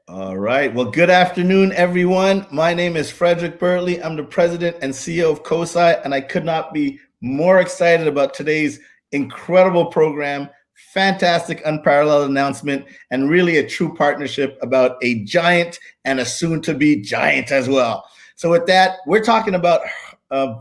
All right. Well, good afternoon, everyone. My name is Frederic Bertley. I'm the president and CEO of COSI, and I could not be more excited about today's incredible program, fantastic, unparalleled announcement, and really a true partnership about a giant and a soon-to-be giant as well. So with that, we're talking about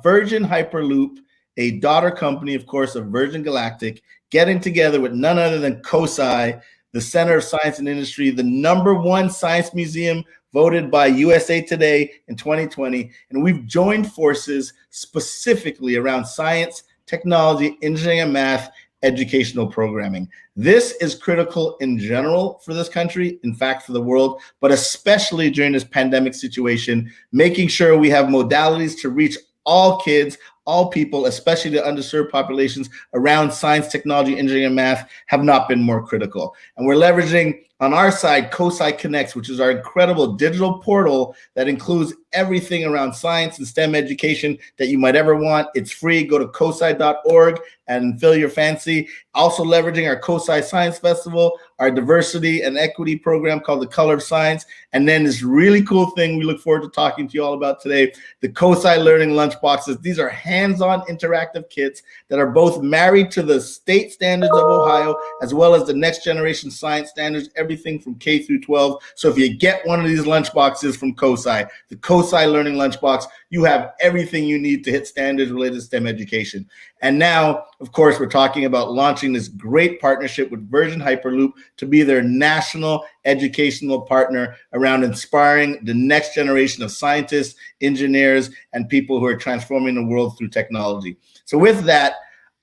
Virgin Hyperloop, a daughter company, of course, of Virgin Galactic, getting together with none other than COSI, the Center of Science and Industry, the #1 science museum voted by USA Today in 2020. And we've joined forces specifically around science, technology, engineering, and math educational programming. This is critical in general for this country, in fact, for the world, but especially during this pandemic situation, making sure we have modalities to reach all kids, all people, especially the underserved populations around science, technology, engineering, and math have not been more critical. And we're leveraging on our side COSI Connects, which is our incredible digital portal that includes everything around science and STEM education that you might ever want. It's free. Go to cosi.org and fill your fancy. Also leveraging our COSI Science Festival, our diversity and equity program called The Color of Science, and then this really cool thing we look forward to talking to you all about today, the COSI Learning Lunchboxes. These are hands-on interactive kits that are both married to the state standards of Ohio, as well as the next generation science standards, everything from K through 12. So if you get one of these lunchboxes from COSI, the COSI Learning Lunchbox, you have everything you need to hit standards related to STEM education. And now, of course, we're talking about launching this great partnership with Virgin Hyperloop to be their national educational partner around inspiring the next generation of scientists, engineers, and people who are transforming the world through technology. So with that,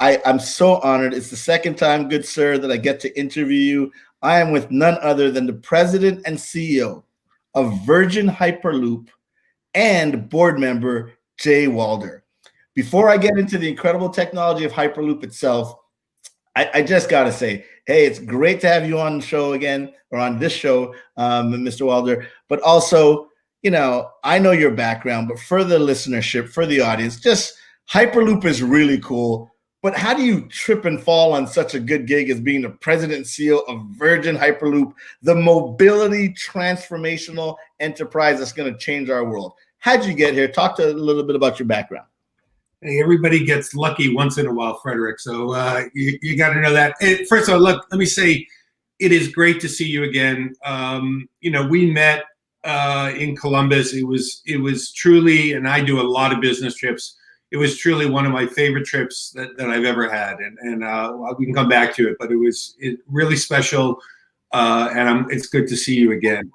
I'm so honored. It's the second time, good sir, that I get to interview you. I am with none other than the president and CEO of Virgin Hyperloop and board member Jay Walder. Before I get into the incredible technology of Hyperloop itself, I just got to say, hey, it's great to have you on the show again, or on this show, Mr. Walder. But also, I know your background, but for the listenership, for the audience, just Hyperloop is really cool. But how do you trip and fall on such a good gig as being the president and CEO of Virgin Hyperloop, the mobility transformational enterprise that's going to change our world? How'd you get here? Talk to a little bit about your background. Hey, everybody gets lucky once in a while, Frederic. So you got to know that. First of all, look, let me say, it is great to see you again. We met in Columbus. It was truly, and I do a lot of business trips. It was truly one of my favorite trips that I've ever had, and we can come back to it. But it was really special, and it's good to see you again.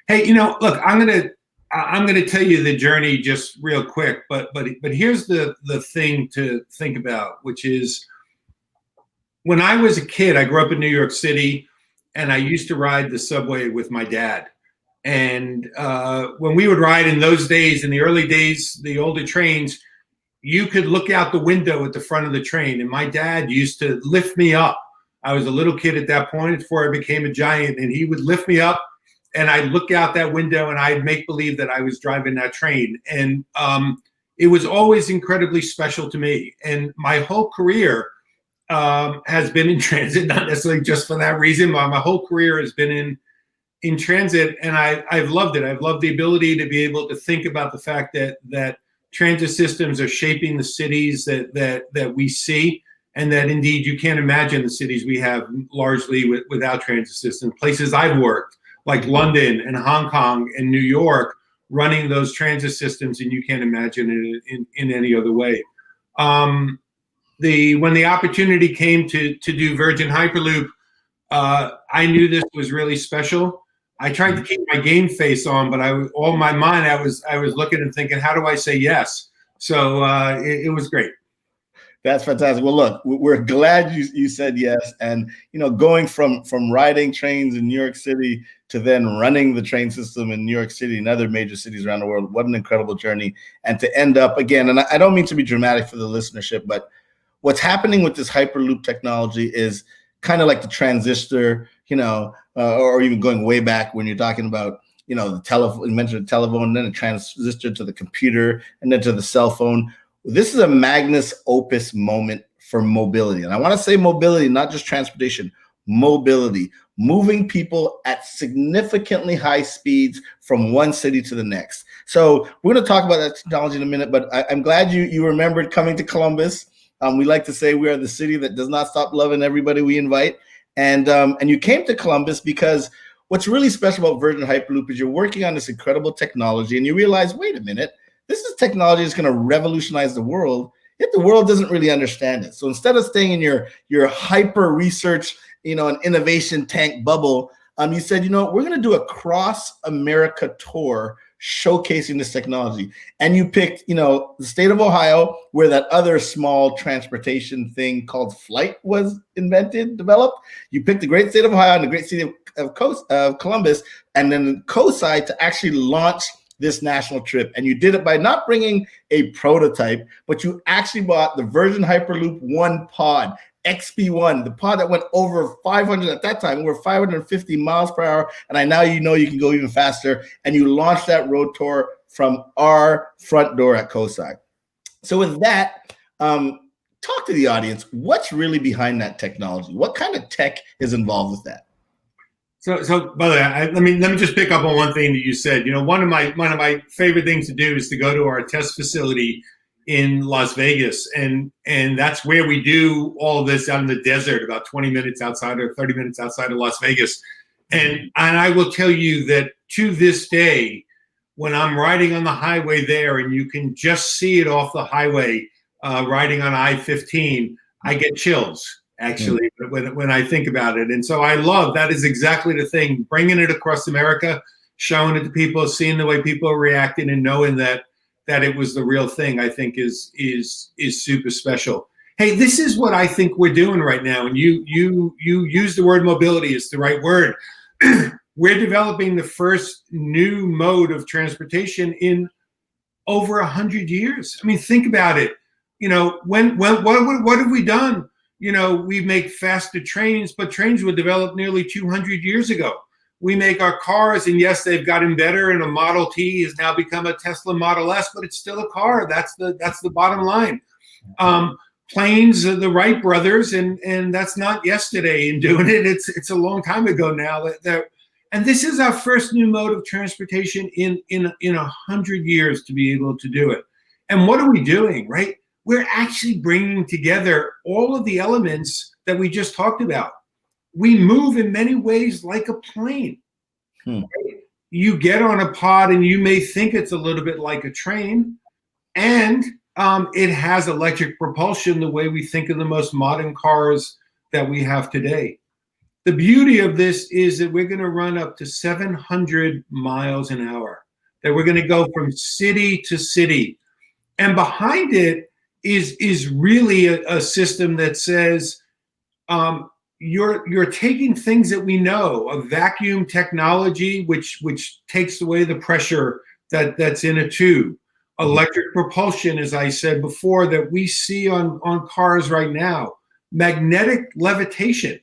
Hey, look, I'm gonna tell you the journey just real quick, but here's the thing to think about, which is when I was a kid, I grew up in New York City, and I used to ride the subway with my dad. And when we would ride in those days, in the early days, the older trains, you could look out the window at the front of the train, and my dad used to lift me up. I was a little kid at that point before I became a giant, and he would lift me up, and I'd look out that window and I'd make believe that I was driving that train. And it was always incredibly special to me. And my whole career has been in transit, not necessarily just for that reason, but my whole career has been in transit, and I've loved it. I've loved the ability to be able to think about the fact that transit systems are shaping the cities that we see, and that indeed you can't imagine the cities we have largely without transit systems. Places I've worked, like London and Hong Kong and New York, running those transit systems, and you can't imagine it in any other way. When the opportunity came to do Virgin Hyperloop, I knew this was really special. I tried to keep my game face on, but all my mind, I was looking and thinking, how do I say yes? So it was great. That's fantastic. Well, look, we're glad you said yes. And, going from riding trains in New York City to then running the train system in New York City and other major cities around the world, what an incredible journey. And to end up again, and I don't mean to be dramatic for the listenership, but what's happening with this Hyperloop technology is kind of like the transistor, or even going way back when you're talking about, the telephone, you mentioned the telephone, and then a transistor to the computer, and then to the cell phone. This is a magnus opus moment for mobility. And I want to say mobility, not just transportation, mobility, moving people at significantly high speeds from one city to the next. So we're going to talk about that technology in a minute, but I'm glad you remembered coming to Columbus. We like to say we are the city that does not stop loving everybody we invite. And you came to Columbus because what's really special about Virgin Hyperloop is you're working on this incredible technology and you realize, wait a minute, this is technology that's going to revolutionize the world, yet the world doesn't really understand it. So instead of staying in your hyper research, an innovation tank bubble, you said, we're going to do a cross America tour showcasing this technology. And you picked, the state of Ohio, where that other small transportation thing called flight was developed. You picked the great state of Ohio and the great city of Columbus, and then COSI to actually launch this national trip. And you did it by not bringing a prototype, but you actually bought the Virgin Hyperloop 1 pod, XP1, the pod that went over 500 at that time, over 550 miles per hour. And I now you can go even faster. And you launched that road tour from our front door at COSI. So with that, talk to the audience. What's really behind that technology? What kind of tech is involved with that? So by the way, let me just pick up on one thing that you said. One of my favorite things to do is to go to our test facility in Las Vegas, and that's where we do all of this out in the desert, about 20 minutes outside or 30 minutes outside of Las Vegas. And I will tell you that to this day, when I'm riding on the highway there, and you can just see it off the highway, riding on I-15, I get chills. Actually, when I think about it. And so I love that is exactly the thing, bringing it across America, showing it to people, seeing the way people are reacting and knowing that it was the real thing, I think is super special. Hey, this is what I think we're doing right now. And you use the word mobility, it's the right word. We're developing the first new mode of transportation in over 100 years. I mean, think about it. What have we done? We make faster trains, but trains were developed nearly 200 years ago. We make our cars, and yes, they've gotten better, and a Model T has now become a Tesla Model S, but it's still a car. That's the bottom line. Planes are the Wright brothers, and that's not yesterday in doing it. It's a long time ago now. And this is our first new mode of transportation in 100 years to be able to do it. And what are we doing, right? We're actually bringing together all of the elements that we just talked about. We move in many ways like a plane. Right? You get on a pod and you may think it's a little bit like a train, and it has electric propulsion the way we think of the most modern cars that we have today. The beauty of this is that we're going to run up to 700 miles an hour, that we're going to go from city to city. And behind it is really a system that says you're taking things that we know, a vacuum technology, which takes away the pressure that's in a tube. Electric propulsion, as I said before, that we see on cars right now. Magnetic levitation,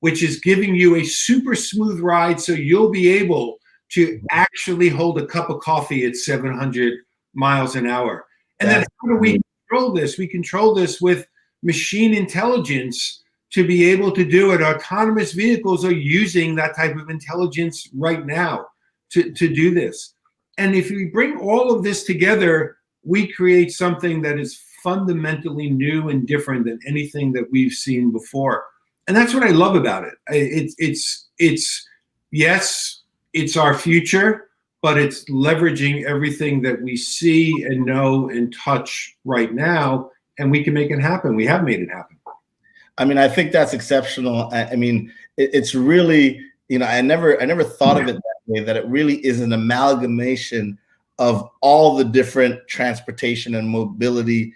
which is giving you a super smooth ride, so you'll be able to actually hold a cup of coffee at 700 miles an hour. And then how do we control this? We control this with machine intelligence to be able to do it. Autonomous vehicles are using that type of intelligence right now to do this. And if we bring all of this together, we create something that is fundamentally new and different than anything that we've seen before. And that's what I love about it. Yes, it's our future, but it's leveraging everything that we see and know and touch right now, and we can make it happen. We have made it happen. I mean, I think that's exceptional. I mean, it's really, I never thought of it that way, that it really is an amalgamation of all the different transportation and mobility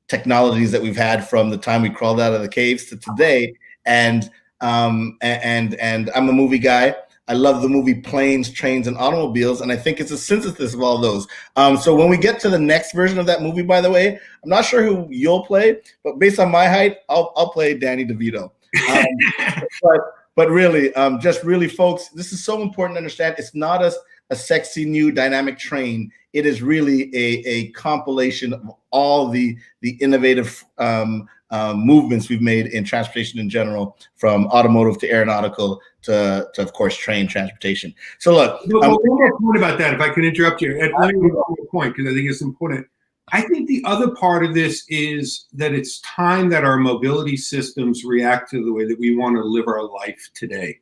technologies that we've had from the time we crawled out of the caves to today. And I'm a movie guy. I love the movie Planes, Trains, and Automobiles, and I think it's a synthesis of all those. So when we get to the next version of that movie, by the way, I'm not sure who you'll play, but based on my height, I'll play Danny DeVito. But really, just really, folks, this is so important to understand. It's not a sexy new dynamic train. It is really a compilation of all the innovative movements we've made in transportation in general, from automotive to aeronautical to of course, train transportation. So look, one more point about that, if I can interrupt you. And let me make one more point, because I think it's important. I think the other part of this is that it's time that our mobility systems react to the way that we want to live our life today.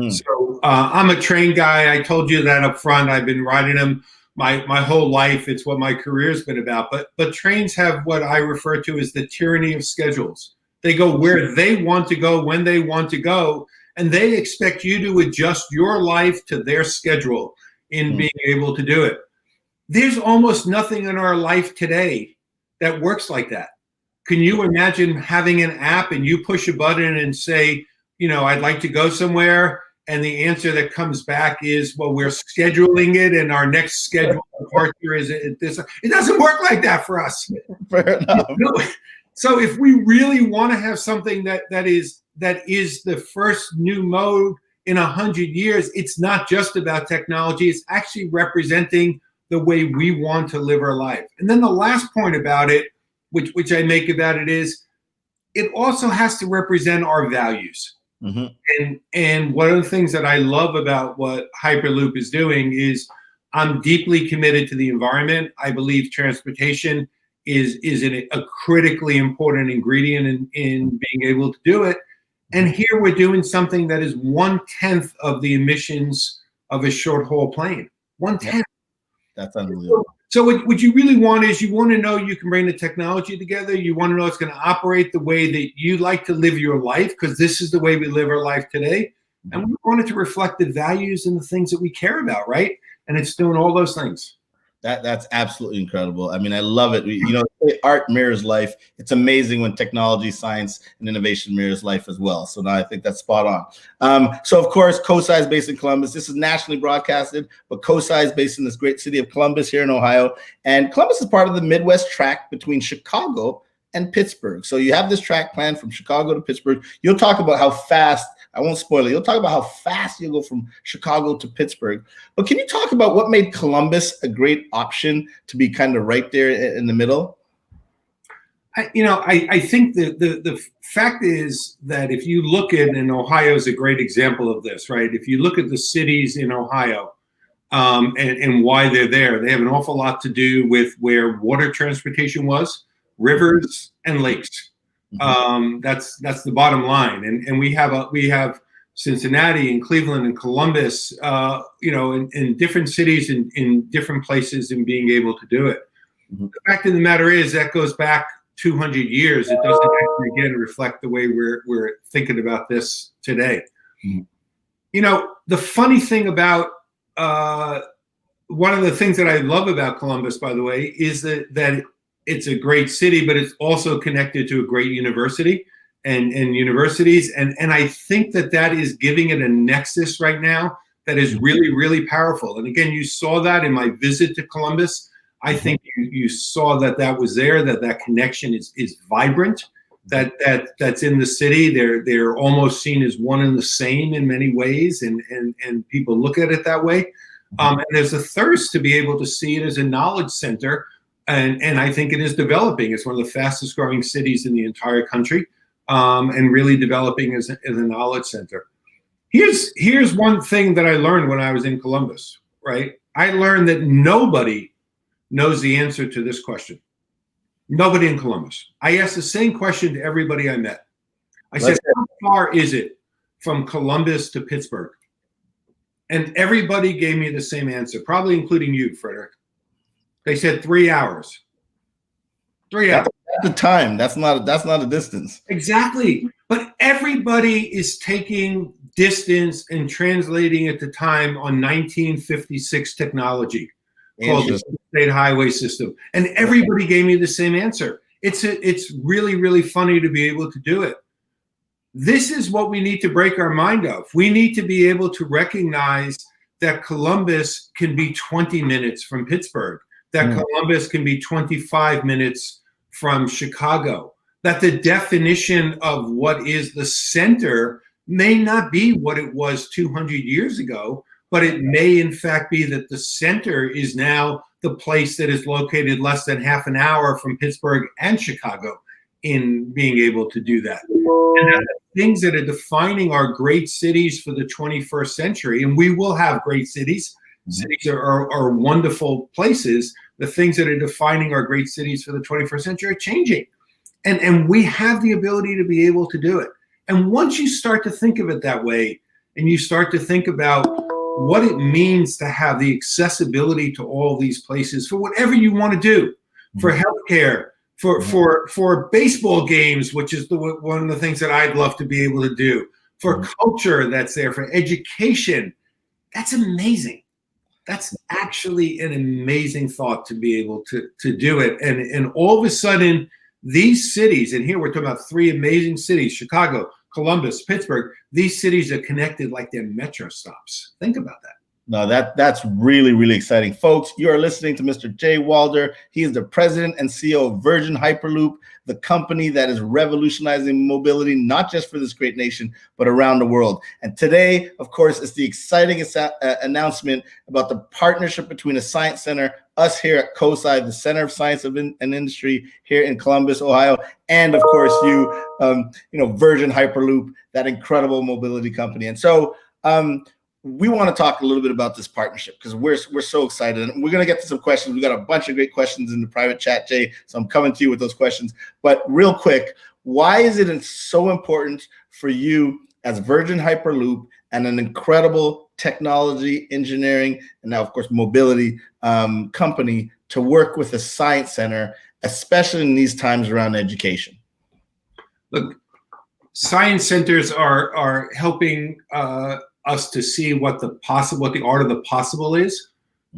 So I'm a train guy. I told you that up front. I've been riding them my whole life. It's what my career's been about. But trains have what I refer to as the tyranny of schedules. They go where they want to go, when they want to go, and they expect you to adjust your life to their schedule in being able to do it. There's almost nothing in our life today that works like that. Can you imagine having an app and you push a button and say, I'd like to go somewhere, and the answer that comes back is, well, we're scheduling it, and our next scheduled departure is at this. It doesn't work like that for us. Fair enough. So if we really want to have something that is the first new mode in 100 years, it's not just about technology. It's actually representing the way we want to live our life. And then the last point about it, which I make about it, is it also has to represent our values. And one of the things that I love about what Hyperloop is doing is I'm deeply committed to the environment. I believe transportation is a critically important ingredient in being able to do it. And here we're doing something that is 1/10 of the emissions of a short haul plane. 1/10. That's unbelievable. So what you really want is, you want to know you can bring the technology together. You want to know it's going to operate the way that you like to live your life, because this is the way we live our life today. And we want it to reflect the values and the things that we care about, right? And it's doing all those things. That's absolutely incredible. I mean, I love it. Art mirrors life. It's amazing when technology, science, and innovation mirrors life as well. So now I think that's spot on. So of course, COSI is based in Columbus. This is nationally broadcasted, but COSI is based in this great city of Columbus here in Ohio. And Columbus is part of the Midwest track between Chicago and Pittsburgh. So you have this track planned from Chicago to Pittsburgh. You'll talk about how fast, I won't spoil it, you'll talk about how fast you'll go from Chicago to Pittsburgh. But can you talk about what made Columbus a great option to be kind of right there in the middle? I think the fact is that if you look at, and Ohio is a great example of this, right? If you look at the cities in Ohio and why they're there, they have an awful lot to do with where water transportation was, rivers and lakes. That's the bottom line. And we have Cincinnati and Cleveland and Columbus, in different cities in different places, and being able to do it. The fact of the matter is that goes back 200 years. It doesn't actually, again, reflect the way we're thinking about this today. The funny thing about one of the things that I love about Columbus, by the way, is that it's a great city, but it's also connected to a great university and universities. And I think that is giving it a nexus right now that is really, really powerful. And again, you saw that in my visit to Columbus. I think you saw that was there, that connection is vibrant, that's in the city. They're almost seen as one and the same in many ways, and people look at it that way. And there's a thirst to be able to see it as a knowledge center. And I think it is developing. It's one of the fastest growing cities in the entire country, and really developing as a knowledge center. Here's one thing that I learned when I was in Columbus, right? I learned that nobody knows the answer to this question. Nobody in Columbus. I asked the same question to everybody I met. I said, how far is it from Columbus to Pittsburgh? And everybody gave me the same answer, probably including you, Frederic. They said 3 hours. 3 hours. At the time, that's not a distance. Exactly. But everybody is taking distance and translating it to time on 1956 technology called the State Highway System. And everybody gave me the same answer. It's really, really funny to be able to do it. This is what we need to break our mind of. We need to be able to recognize that Columbus can be 20 minutes from Pittsburgh, that Columbus can be 25 minutes from Chicago, that the definition of what is the center may not be what it was 200 years ago, but it may in fact be that the center is now the place that is located less than half an hour from Pittsburgh and Chicago. in being able to do that. And that the things that are defining our great cities for the 21st century, and we will have great cities. Cities are wonderful places. The things that are defining our great cities for the 21st century are changing. And we have the ability to be able to do it. And once you start to think of it that way, and you start to think about what it means to have the accessibility to all these places for whatever you want to do, for healthcare, for baseball games, which is one of the things that I'd love to be able to do, for culture that's there, for education, that's amazing. That's actually an amazing thought to be able to do it. And all of a sudden, these cities, and here we're talking about three amazing cities, Chicago, Columbus, Pittsburgh, these cities are connected like they're metro stops. Think about that. No, that's really, really exciting. Folks, you are listening to Mr. Jay Walder. He is the president and CEO of Virgin Hyperloop, the company that is revolutionizing mobility, not just for this great nation, but around the world. And today, of course, is the exciting announcement about the partnership between a science center, us here at COSI, the Center of Science and Industry here in Columbus, Ohio, and of course, Virgin Hyperloop, that incredible mobility company. And so, we want to talk a little bit about this partnership because we're so excited, and we're going to get to some questions. We got a bunch of great questions in the private chat, Jay, so I'm coming to you with those questions. But real quick, why is it so important for you as Virgin Hyperloop and an incredible technology, engineering, and now, of course, mobility company to work with a science center, especially in these times around education? Look, science centers are helping us to see what the art of the possible is.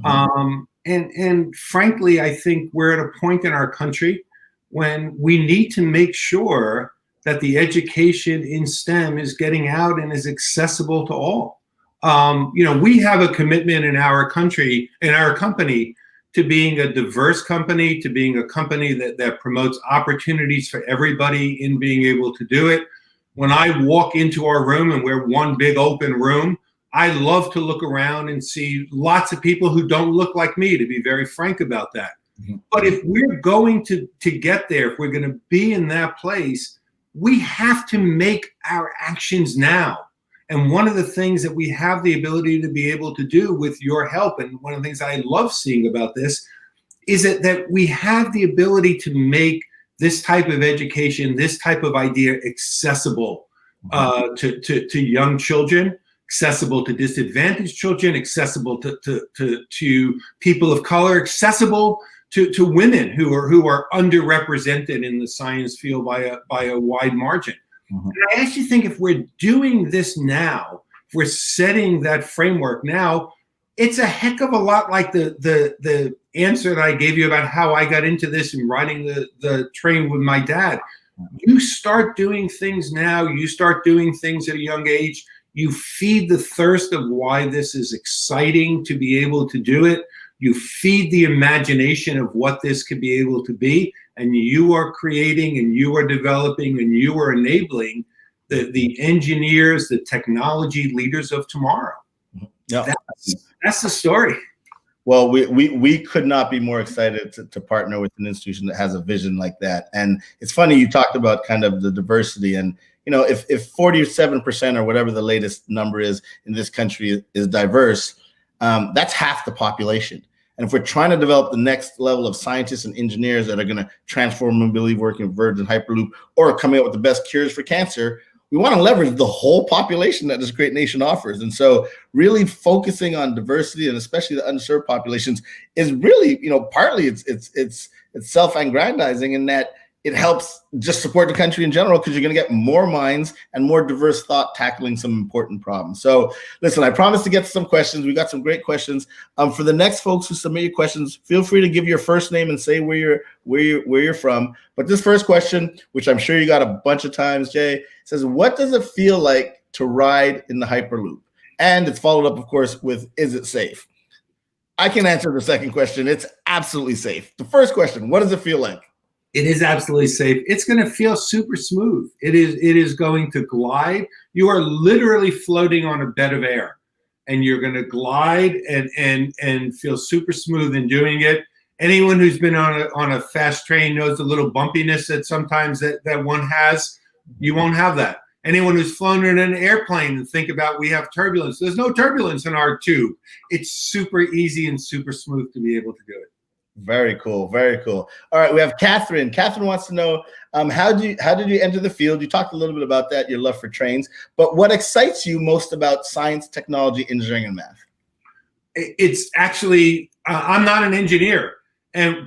And frankly, I think we're at a point in our country when we need to make sure that the education in STEM is getting out and is accessible to all. We have a commitment in our country, in our company, to being a diverse company, to being a company that promotes opportunities for everybody in being able to do it. When I walk into our room, and we're one big open room, I love to look around and see lots of people who don't look like me, to be very frank about that. But if we're going to get there, if we're going to be in that place, we have to make our actions now. And one of the things that we have the ability to be able to do with your help, and one of the things I love seeing about this, is that we have the ability to make this type of education, this type of idea accessible to young children, accessible to disadvantaged children, accessible to people of color, accessible to women who are underrepresented in the science field by a wide margin. And I actually think if we're doing this now, if we're setting that framework now, it's a heck of a lot like the answer that I gave you about how I got into this and riding the train with my dad. You start doing things now, you start doing things at a young age, you feed the thirst of why this is exciting to be able to do it, you feed the imagination of what this could be able to be, and you are creating and you are developing and you are enabling the engineers, the technology leaders of tomorrow. Yeah. That's the story. Well, we could not be more excited to partner with an institution that has a vision like that. And it's funny, you talked about kind of the diversity, and if 47% or whatever the latest number is in this country is diverse, that's half the population. And if we're trying to develop the next level of scientists and engineers that are going to transform mobility, working with Virgin Hyperloop, or coming up with the best cures for cancer, we want to leverage the whole population that this great nation offers. And so really focusing on diversity, and especially the underserved populations, is really, partly it's self-aggrandizing in that it helps just support the country in general, because you're going to get more minds and more diverse thought tackling some important problems. So listen, I promised to get to some questions. We got some great questions. For the next folks who submit your questions, feel free to give your first name and say where you're from. But this first question, which I'm sure you got a bunch of times, Jay, says, what does it feel like to ride in the Hyperloop? And it's followed up, of course, with, is it safe? I can answer the second question. It's absolutely safe. The first question, what does it feel like? It is absolutely safe. It's going to feel super smooth. It is going to glide. You are literally floating on a bed of air, and you're going to glide and feel super smooth in doing it. Anyone who's been on a fast train knows the little bumpiness that sometimes that one has. You won't have that. Anyone who's flown in an airplane and think about we have turbulence. There's no turbulence in our tube. It's super easy and super smooth to be able to do it. Very cool. Very cool. All right, we have Catherine. Catherine wants to know how did you enter the field? You talked a little bit about that, your love for trains, but what excites you most about science, technology, engineering, and math? It's actually I'm not an engineer.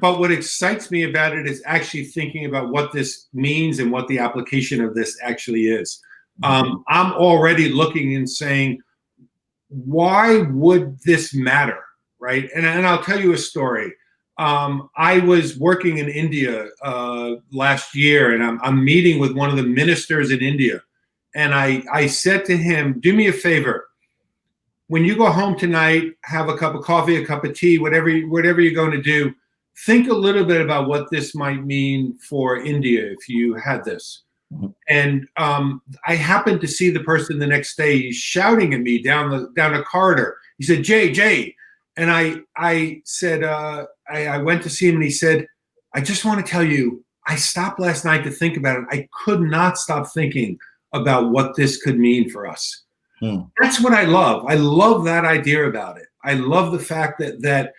But what excites me about it is actually thinking about what this means and what the application of this actually is. I'm already looking and saying, why would this matter, right? And I'll tell you a story. I was working in India last year, and I'm meeting with one of the ministers in India. And I said to him, do me a favor. When you go home tonight, have a cup of coffee, a cup of tea, whatever you're going to do, think a little bit about what this might mean for India if you had this. And I happened to see the person the next day. He's shouting at me down the corridor. He said, Jay. And I said, I went to see him, and he said, I just want to tell you, I stopped last night to think about it. I could not stop thinking about what this could mean for us. That's what I love. I love that idea about it. I love the fact that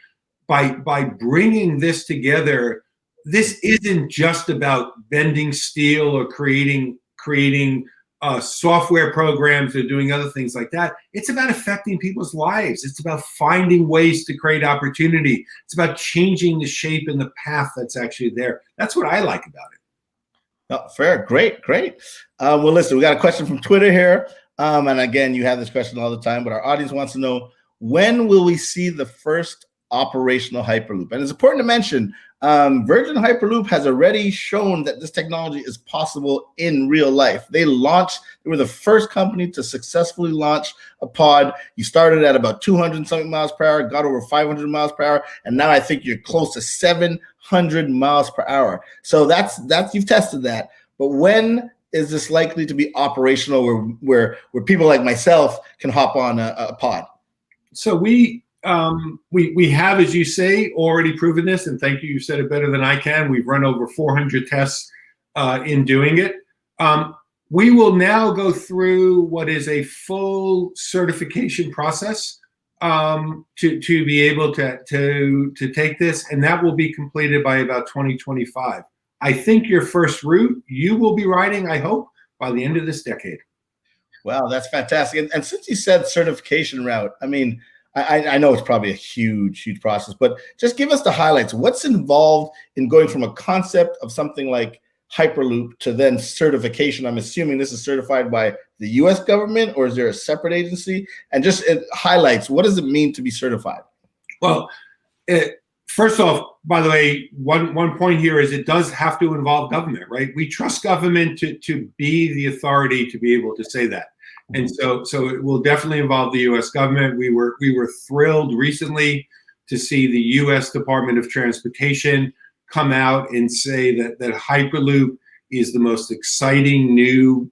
by bringing this together, this isn't just about bending steel or creating software programs or doing other things like that. It's about affecting people's lives. It's about finding ways to create opportunity. It's about changing the shape and the path that's actually there. That's what I like about it. Oh, fair. Great. Well, listen, we got a question from Twitter here. And again, you have this question all the time, but our audience wants to know, when will we see the first operational Hyperloop? And it's important to mention, Virgin Hyperloop has already shown that this technology is possible in real life. They were the first company to successfully launch a pod. You started at about 200 something miles per hour, got over 500 miles per hour, and now I think you're close to 700 miles per hour. So that's you've tested that. But when is this likely to be operational where people like myself can hop on a pod? So we have, as you say, already proven this, and thank you. You said it better than I can. We've run over 400 tests in doing it. We will now go through what is a full certification process to be able to take this, and that will be completed by about 2025. I think your first route you will be riding, I hope, by the end of this decade. Wow, that's fantastic. And since you said certification route, I mean, I know it's probably a huge process, but just give us the highlights. What's involved in going from a concept of something like Hyperloop to then certification? I'm assuming this is certified by the US government, or is there a separate agency? And just it highlights, what does it mean to be certified? Well, first off, by the way, one point here is it does have to involve government, right? We trust government to be the authority to be able to say that. And so it will definitely involve the U.S. government. We were thrilled recently to see the U.S. Department of Transportation come out and say that Hyperloop is the most exciting new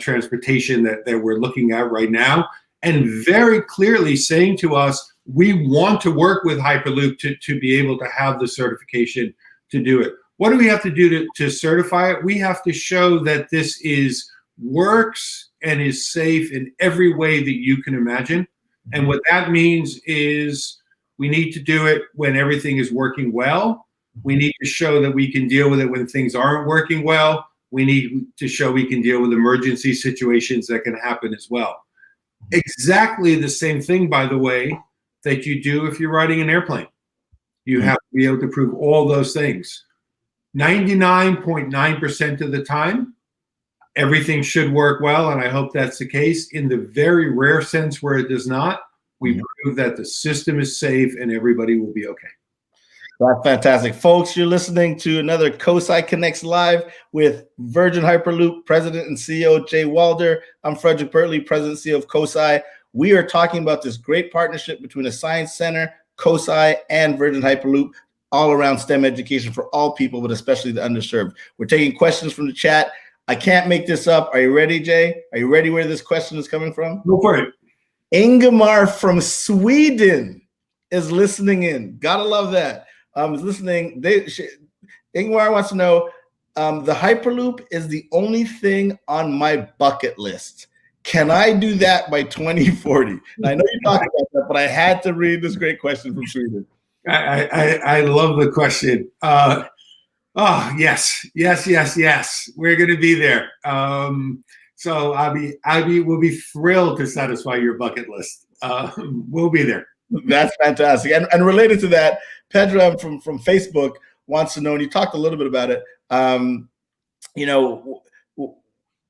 transportation that we're looking at right now, and very clearly saying to us, we want to work with Hyperloop to be able to have the certification to do it. What do we have to do to certify it? We have to show that this works and is safe in every way that you can imagine. And what that means is we need to do it when everything is working well. We need to show that we can deal with it when things aren't working well. We need to show we can deal with emergency situations that can happen as well. Exactly the same thing, by the way, that you do if you're riding an airplane. You have to be able to prove all those things. 99.9% of the time, everything should work well, and I hope that's the case. In the very rare sense where it does not, we prove that the system is safe and everybody will be okay. That's fantastic. Folks, you're listening to another COSI Connects Live with Virgin Hyperloop President and CEO Jay Walder. I'm Frederic Bertley, President and CEO of COSI. We are talking about this great partnership between the Science Center, COSI, and Virgin Hyperloop, all around STEM education for all people, but especially the underserved. We're taking questions from the chat. I can't make this up. Are you ready, Jay? Are you ready where this question is coming from? Go for it. Ingemar from Sweden is listening in. Gotta love that. was listening. Ingmar wants to know, the Hyperloop is the only thing on my bucket list. Can I do that by 2040? And I know you talked about that, but I had to read this great question from Sweden. I love the question. Oh, yes. We're going to be there. So Abby will be thrilled to satisfy your bucket list. We'll be there. That's fantastic. And related to that, Pedram from Facebook wants to know, and you talked a little bit about it,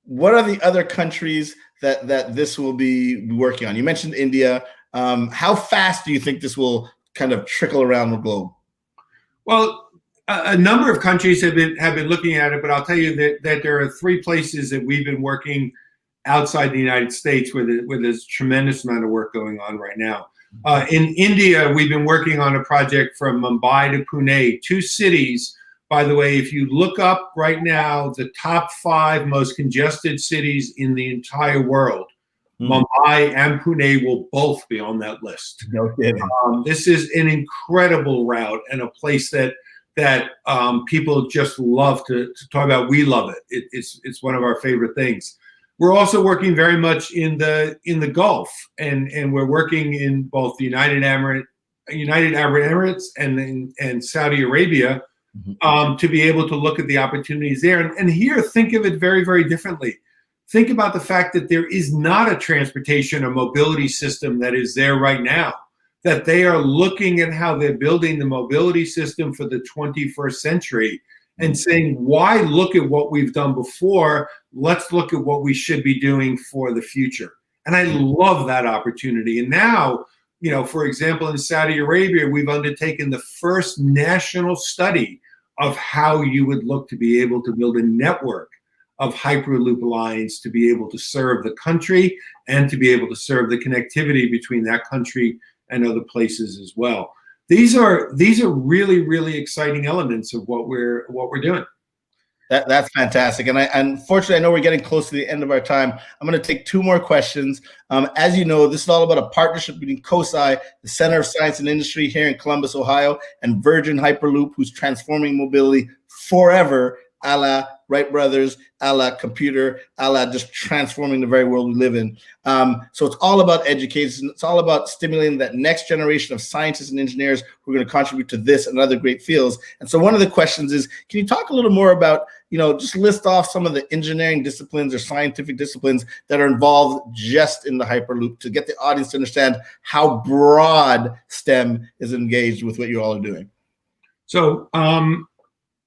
what are the other countries that this will be working on? You mentioned India. How fast do you think this will kind of trickle around the globe? Well, a number of countries have been looking at it, but I'll tell you that there are 3 places that we've been working outside the United States where there's a tremendous amount of work going on right now. In India, we've been working on a project from Mumbai to Pune, 2 cities. By the way, if you look up right now the top 5 most congested cities in the entire world, Mumbai and Pune will both be on that list. No kidding. This is an incredible route and a place that people just love to talk about. We love it. It's one of our favorite things. We're also working very much in the Gulf, and we're working in both the United Arab Emirates and Saudi Arabia to be able to look at the opportunities there. And here, think of it very, very differently. Think about the fact that there is not a transportation or mobility system that is there right now, that they are looking at how they're building the mobility system for the 21st century and saying, why look at what we've done before? Let's look at what we should be doing for the future. And I love that opportunity. And now, for example, in Saudi Arabia, we've undertaken the first national study of how you would look to be able to build a network of Hyperloop lines to be able to serve the country and to be able to serve the connectivity between that country and other places as well. These are really, really exciting elements of what we're doing. That's fantastic. And unfortunately, I know we're getting close to the end of our time. I'm going to take 2 more questions. As you know, this is all about a partnership between COSI, the Center of Science and Industry here in Columbus, Ohio, and Virgin Hyperloop, who's transforming mobility forever, a la Wright Brothers, a la computer, a la just transforming the very world we live in. So it's all about education. It's all about stimulating that next generation of scientists and engineers who are going to contribute to this and other great fields. And so one of the questions is, can you talk a little more about, just list off some of the engineering disciplines or scientific disciplines that are involved just in the Hyperloop to get the audience to understand how broad STEM is engaged with what you all are doing? So,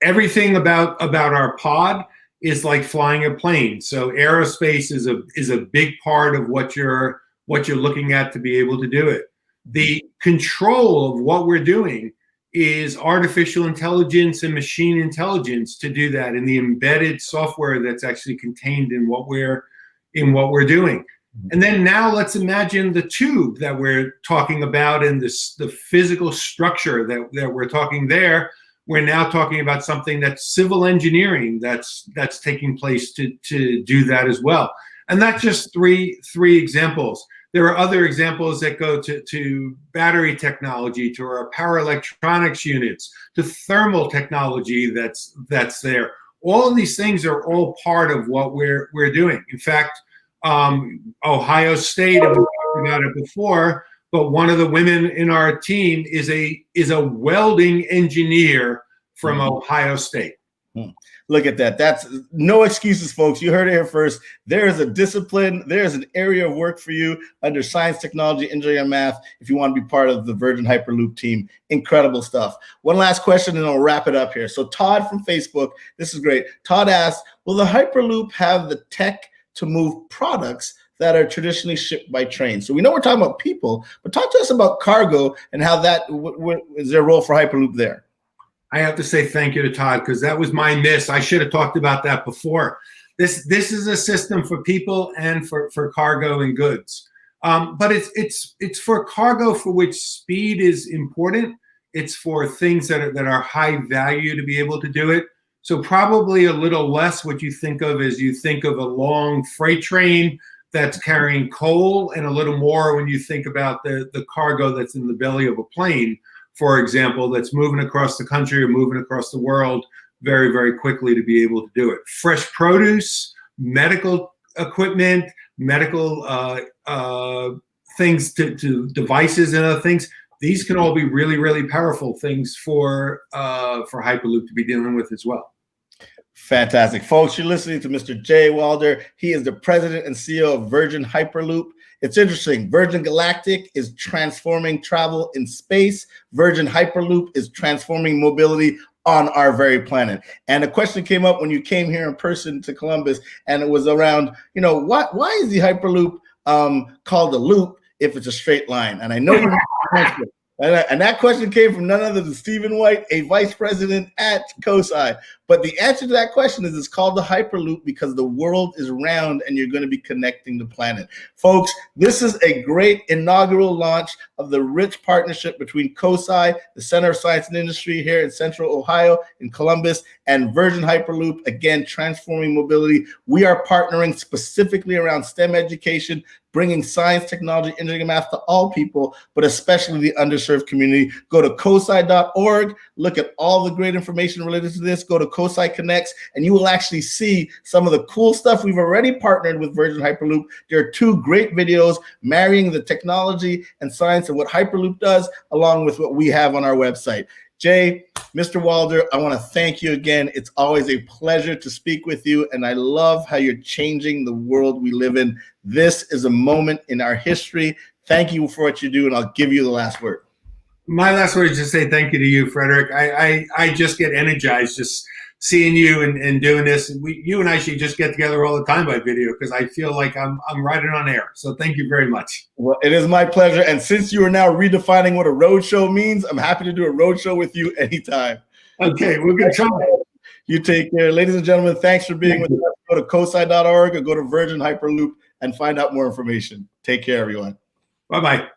everything about our pod is like flying a plane. So aerospace is a big part of what you're looking at to be able to do it. The control of what we're doing is artificial intelligence and machine intelligence to do that, and the embedded software that's actually contained in what we're doing. And then now let's imagine the tube that we're talking about and the physical structure that we're talking there. We're now talking about something that's civil engineering that's taking place to do that as well. And that's just three examples. There are other examples that go to battery technology, to our power electronics units, to thermal technology that's there. All of these things are all part of what we're doing. In fact, Ohio State, and we talked about it before, but one of the women in our team is a welding engineer from Ohio State. Look at that. That's no excuses, folks. You heard it here first. There is a discipline. There's an area of work for you under science, technology, engineering, and math if you want to be part of the Virgin Hyperloop team. Incredible stuff. One last question, and I'll wrap it up here. So Todd from Facebook, this is great. Todd asked, will the Hyperloop have the tech to move products that are traditionally shipped by train? So we know we're talking about people, but talk to us about cargo and how that is there a role for Hyperloop there? I have to say thank you to Todd, because that was my miss. I should have talked about that before. This is a system for people and for cargo and goods. But it's for cargo for which speed is important. It's for things that are high value to be able to do it. So probably a little less what you think of as you think of a long freight train that's carrying coal, and a little more when you think about the cargo that's in the belly of a plane. for example, that's moving across the country or moving across the world very, very quickly to be able to do it. Fresh produce, medical equipment, medical things to devices and other things. These can all be really, really powerful things for Hyperloop to be dealing with as well. Fantastic. Folks, you're listening to Mr. Jay Walder. He is the president and CEO of Virgin Hyperloop. It's interesting. Virgin Galactic is transforming travel in space. Virgin Hyperloop is transforming mobility on our very planet. And a question came up when you came here in person to Columbus, and it was around, why is the Hyperloop called a loop if it's a straight line? And I know you answered. And that question came from none other than Stephen White, a vice president at COSI. But the answer to that question is it's called the Hyperloop because the world is round and you're going to be connecting the planet. Folks, this is a great inaugural launch of the rich partnership between COSI, the Center of Science and Industry here in Central Ohio, in Columbus, and Virgin Hyperloop, again, transforming mobility. We are partnering specifically around STEM education, bringing science, technology, engineering, and math to all people, but especially the underserved community. Go to COSI.org, look at all the great information related to this. Go to COSI Connects, and you will actually see some of the cool stuff. We've already partnered with Virgin Hyperloop. There are 2 great videos marrying the technology and science of what Hyperloop does, along with what we have on our website. Jay, Mr. Walder, I want to thank you again. It's always a pleasure to speak with you, and I love how you're changing the world we live in. This is a moment in our history. Thank you for what you do, and I'll give you the last word. My last word is to say thank you to you, Frederic. I just get energized just seeing you and doing this. You and I should just get together all the time by video because I feel like I'm riding on air. So thank you very much. Well, it is my pleasure. And since you are now redefining what a roadshow means, I'm happy to do a roadshow with you anytime. Okay, we're going to try. You take care. Ladies and gentlemen, thanks for being with us. Go to COSI.org or go to Virgin Hyperloop and find out more information. Take care, everyone. Bye-bye.